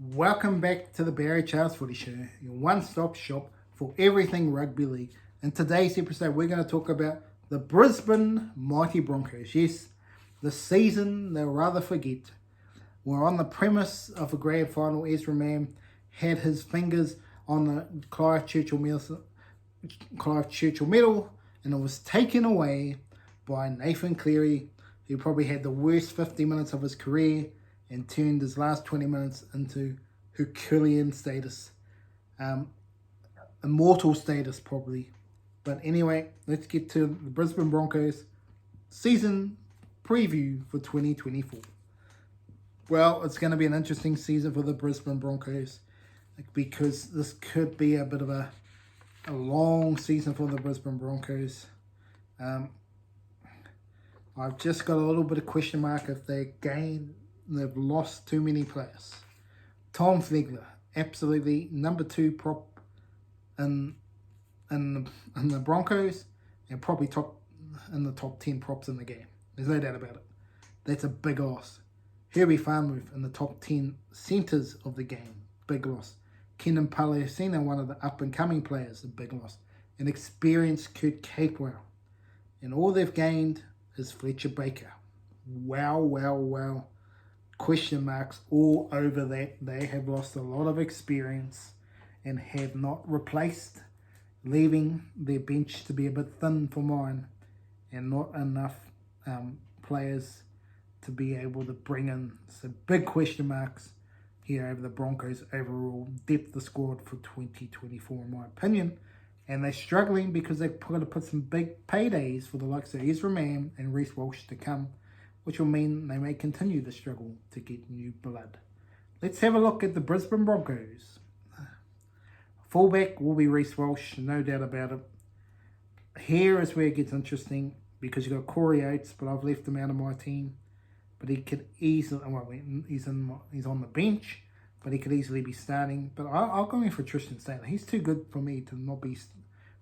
Welcome back to the Barry Charles Footy Show, your one-stop shop for everything rugby league. In today's episode, we're going to talk about the Brisbane Mighty Broncos. Yes, the season they'll rather forget. We're on the premise of a grand final. Ezra had his fingers on the Clive Churchill medal, and it was taken away by Nathan Cleary, who probably had the worst 50 minutes of his career and turned his last 20 minutes into Herculean status. Immortal status, probably. But anyway, let's get to the Brisbane Broncos season preview for 2024. Well, it's going to be an interesting season for the Brisbane Broncos because this could be a bit of a long season for the Brisbane Broncos. I've just got a little bit of question mark if they've lost too many players. Tom Flegler, absolutely number 2 prop in the Broncos, and probably in the top 10 props in the game. There's no doubt about it. That's a big loss. Herbie Farnworth in the top 10 centres of the game, big loss. Keenan Palasia, one of the up-and-coming players, a big loss. An experienced Kurt Capewell. And all they've gained is Fletcher Baker. Wow. Question marks all over that. They have lost a lot of experience and have not replaced, leaving their bench to be a bit thin for mine and not enough players to be able to bring in. So big question marks here over the Broncos overall depth of squad for 2024 in my opinion. And they're struggling because they've got to put some big paydays for the likes of Ezra and Reece Walsh to come, which will mean they may continue to struggle to get new blood. Let's have a look at the Brisbane Broncos. Fullback will be Reece Walsh, no doubt about it. Here is where it gets interesting because you've got Corey Oates, but I've left him out of my team. But he could easily, he's on the bench, but he could easily be starting. But I'll go in for Tristan Sailor. He's too good for me to not be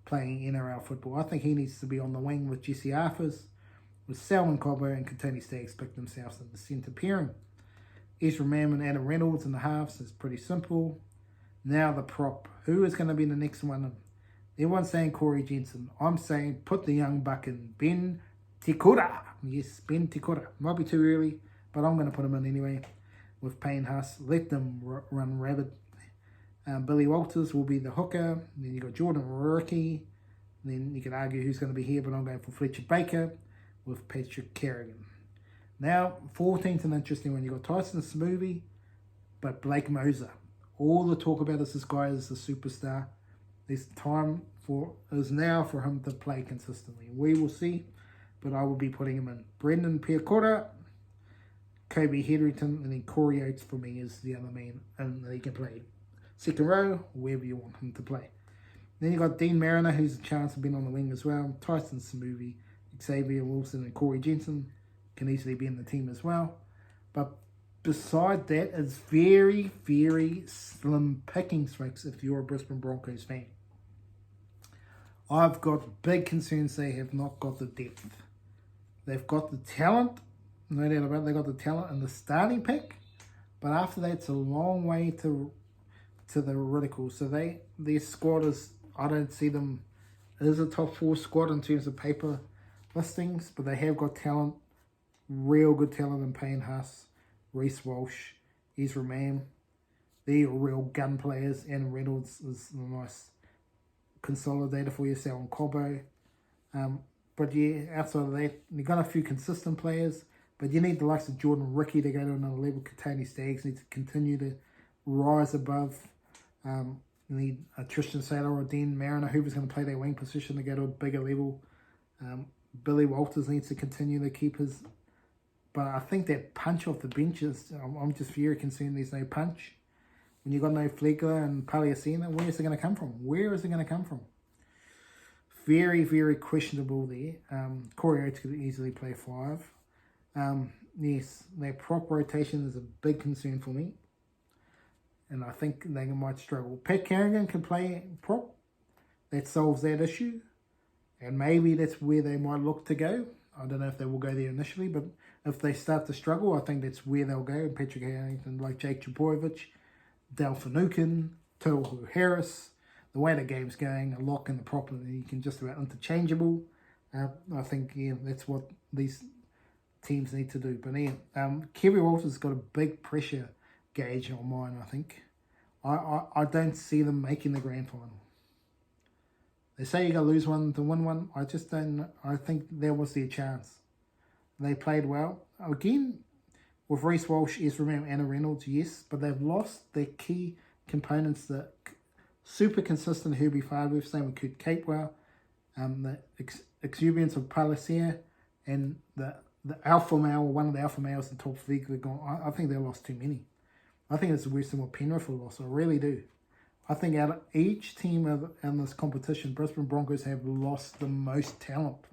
playing NRL football. I think he needs to be on the wing with Jesse Arthurs, with Selwyn Cobbo and Kotoni Staggs pick themselves in the centre pairing. Ezra and Adam Reynolds in the halves is pretty simple. Now the prop. Who is going to be the next one? Everyone's saying Corey Jensen. I'm saying put the young buck in. Ben Tikura. Yes, Ben Tikura. Might be too early, but I'm going to put him in anyway. With Payne Haas. Let them run rabid. Billy Walters will be the hooker. Then you got Jordan Rookie. Then you can argue who's going to be here, but I'm going for Fletcher Baker with Patrick Kerrigan. Now, 14th an interesting one. You got Tyson Smoothie, but Blake Moser. All the talk about this guy is the superstar. There's time is now for him to play consistently. We will see, but I will be putting him in. Brendan Piakota, Kobe Hetherington, and then Corey Oates for me is the other man, and he can play second row, wherever you want him to play. Then you got Dean Mariner, who's a chance of being on the wing as well. Tyson Smoothie, Xavier Wilson, and Corey Jensen can easily be in the team as well. But beside that, it's very, very slim pickings, folks, if you're a Brisbane Broncos fan. I've got big concerns they have not got the depth. They've got the talent, no doubt about it. They've got the talent in the starting pick, but after that, it's a long way to the ridicule. So their squad is, I don't see them as a top 4 squad in terms of paper listings, but they have got talent, real good talent in Payne Haas, Reece Walsh, Ezra They're real gun players, and Reynolds is a nice consolidator for yourself on Cobbo. But yeah, outside of that, you've got a few consistent players, but you need the likes of Jordan Ricky to go to another level. Kotoni Staggs needs to continue to rise above. You need a Tristan Sailor or a Dean Mariner, whoever's going to play their wing position to go to a bigger level. Billy Walters needs to continue to keep his... But I think that punch off the bench is... I'm just very concerned there's no punch. When you've got no Flegler and Palasia, where is it going to come from? Where is it going to come from? Very, very questionable there. Corey Oates could easily play 5. Yes, their prop rotation is a big concern for me. And I think they might struggle. Pat Kerrigan can play prop. That solves that issue. And maybe that's where they might look to go. I don't know if they will go there initially, but if they start to struggle, I think that's where they'll go. Patrick Harrington, like Jake Chapoyevich, Dale Finucane, Tohu Harris. The way the game's going, a lock and the prop, you can just about interchangeable. I think, yeah, that's what these teams need to do. But yeah, Kerry Walters got a big pressure gauge on mine, I think. I don't see them making the grand final. They say you got to lose one to win one. I just don't. I think there was their chance. They played well. Again, with Reece Walsh, Ezra, and Anna Reynolds, yes, but they've lost their key components. The super consistent Herbie Farworth, same with Kurt Capewell, the exuberance of Palasia, and the alpha male, one of the alpha males in top league. I think they lost too many. I think it's worse than what Penrith have lost. I really do. I think out of each team in this competition, Brisbane Broncos have lost the most talent.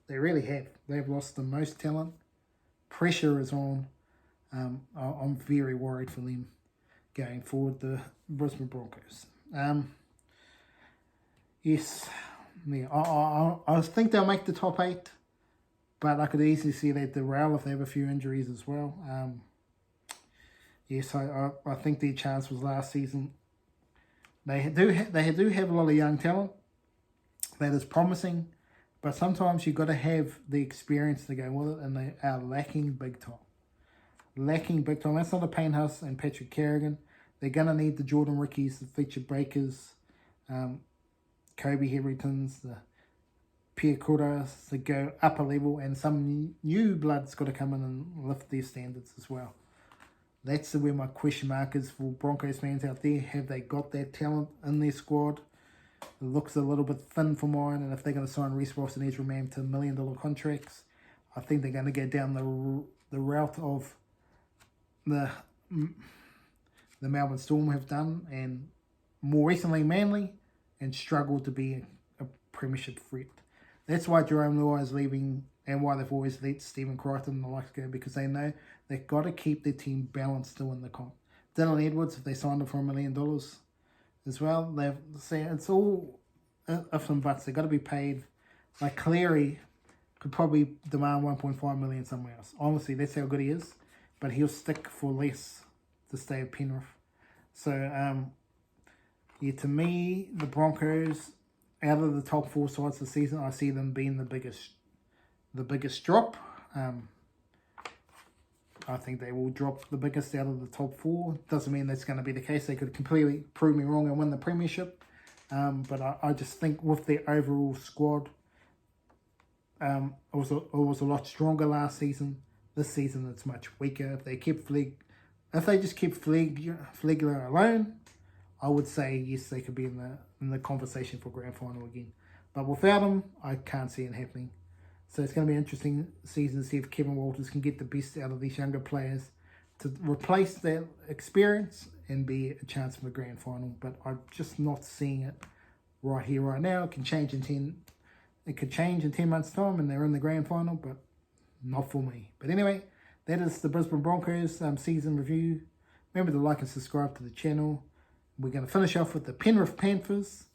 They really have. They've lost the most talent. Pressure is on. I'm very worried for them going forward, the Brisbane Broncos. Yes, yeah, I think they'll make the top 8, but I could easily see that derail if they have a few injuries as well. Yes, I think their chance was last season. They do have a lot of young talent that is promising, but sometimes you've got to have the experience to go with it, and they are lacking big time. That's not a Payne Haas and Patrick Carrigan. They're going to need the Jordan Rickies, the Fletcher Breakers, Kobe Hetheringtons, the Pierre Couras to go up a level, and some new blood's got to come in and lift their standards as well. That's where my question mark is for Broncos fans out there. Have they got that talent in their squad? It looks a little bit thin for mine, and if they're going to sign Reece Walsh and Ezra to $1 million contracts, I think they're going to go down the route of the Melbourne Storm have done, and more recently Manly, and struggled to be a premiership threat. That's why Jerome Luai is leaving, and why they've always let Stephen Crichton and the likes go, because they know they've got to keep their team balanced to win the comp. Dylan Edwards, if they signed him for $1 million as well, they've said it's all ifs and buts. They've got to be paid. Like Cleary could probably demand $1.5 million somewhere else. Honestly, that's how good he is, but he'll stick for less to stay at Penrith. So, yeah, to me, the Broncos, out of the top 4 sides this season, I see them being the biggest drop. I think they will drop the biggest out of the top 4. Doesn't mean that's going to be the case. They could completely prove me wrong and win the premiership. But I just think with their overall squad, it was a lot stronger last season. This season it's much weaker. If they just keep Flegler alone, I would say yes, they could be in the conversation for grand final again. But without him, I can't see it happening. So it's going to be an interesting season to see if Kevin Walters can get the best out of these younger players to replace that experience and be a chance for the grand final. But I'm just not seeing it right here, right now. It can change in 10 months' time and they're in the grand final, but not for me. But anyway, that is the Brisbane Broncos season review. Remember to like and subscribe to the channel. We're going to finish off with the Penrith Panthers.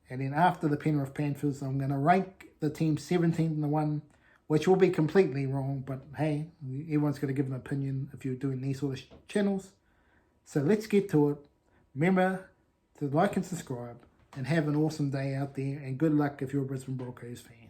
And then after the Penrith Panthers, I'm going to rank the team 17th in the 1, which will be completely wrong. But hey, everyone's going to give an opinion if you're doing these sort of channels. So let's get to it. Remember to like and subscribe. And have an awesome day out there. And good luck if you're a Brisbane Broncos fan.